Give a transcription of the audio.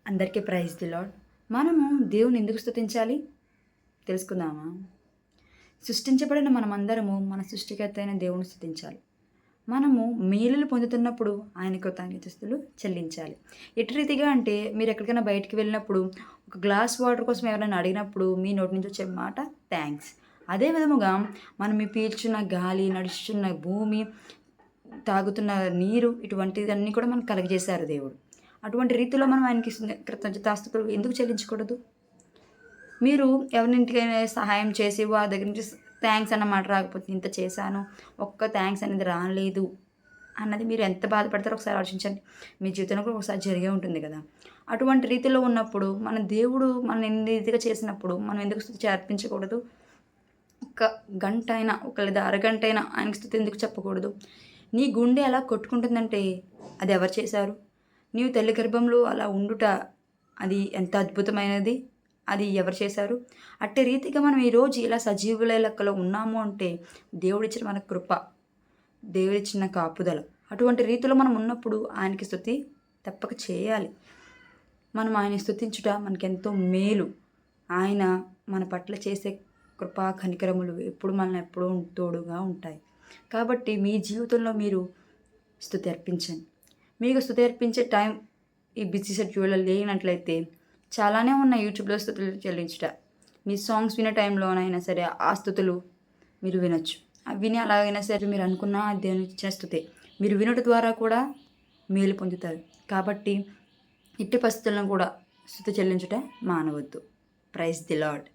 అందరికీ praise the lord. మనము దేవుని ఎందుకు స్తుతించాలి తెలుసుకుందామా? సృష్టించబడిన మనమందరము మన సృష్టికర్త అయిన దేవుని స్తుతించాలి. మనము మేలులు పొందుతున్నప్పుడు ఆయన కృతజ్ఞతస్తులు చెల్లించాలి. ఎటు రీతిగా అంటే, మీరు ఎక్కడికైనా బయటికి వెళ్ళినప్పుడు ఒక గ్లాస్ వాటర్ కోసం ఎవరైనా అడిగినప్పుడు మీ నోటి నుంచి వచ్చే మాట థ్యాంక్స్. అదే విధముగా మనం ఈ పీల్చున్న గాలి, నడుస్తున్న భూమి, తాగుతున్న నీరు, ఇటువంటివన్నీ కూడా మనకు కలగజేశారు దేవుడు. అటువంటి రీతిలో మనం ఆయనకి కృతజ్ఞతాస్తుతులు ఎందుకు చెల్లించకూడదు? మీరు ఎవరింటికైనా సహాయం చేసి వారి దగ్గర నుంచి థ్యాంక్స్ అన్న మాట రాకపోతే, ఇంత చేశాను ఒక్క థ్యాంక్స్ అనేది రాలేదు అన్నది మీరు ఎంత బాధపడతారో ఒకసారి ఆలోచించండి. మీ జీవితంలో కూడా ఒకసారి జరిగే ఉంటుంది కదా. అటువంటి రీతిలో ఉన్నప్పుడు మన దేవుడు మనం ఎన్ని రీతిగా చేసినప్పుడు మనం ఎందుకు స్తుతి అర్పించకూడదు? ఒక గంట అయినా, లేదా అరగంట అయినా ఆయనకి స్తుతి ఎందుకు చెప్పకూడదు? నీ గుండె అలా కొట్టుకుంటుందంటే అది ఎవరు చేశారు? నీవు తల్లి గర్భంలో అలా ఉండుట అది ఎంత అద్భుతమైనది. అది ఎవరు చేశారు? అట్టి రీతిగా మనం ఈరోజు ఇలా సజీవుల లెక్కలో ఉన్నాము అంటే దేవుడిచ్చిన మన కృప, దేవుడిచ్చిన కాపుదల. అటువంటి రీతిలో మనం ఉన్నప్పుడు ఆయనకి స్తుతి తప్పక చేయాలి. మనం ఆయన స్తుతించుట మనకెంతో మేలు. ఆయన మన పట్ల చేసే కృపా కనికరములు ఎప్పుడు మనల్ని ఎప్పుడూ తోడుగా ఉంటాయి. కాబట్టి మీ జీవితంలో మీరు స్తుతి అర్పించండి. మీకు స్తుతి అర్పించే టైం ఈ బిజీ షెడ్యూల్లో లేనట్లయితే చాలానే ఉన్నాయి యూట్యూబ్లో స్తుతులు చెల్లించుట. మీ సాంగ్స్ వినే టైంలోనైనా సరే ఆ స్తుతులు మీరు వినొచ్చు. అవి విని అలాగైనా సరే మీరు అనుకున్న దేవుని ఇచ్చిన స్తుతే మీరు వినడం ద్వారా కూడా మేలు పొందుతారు. కాబట్టి ఇట్టి పరిస్థితులను కూడా స్తుతి చెల్లించుట మానవద్దు. Praise the lord.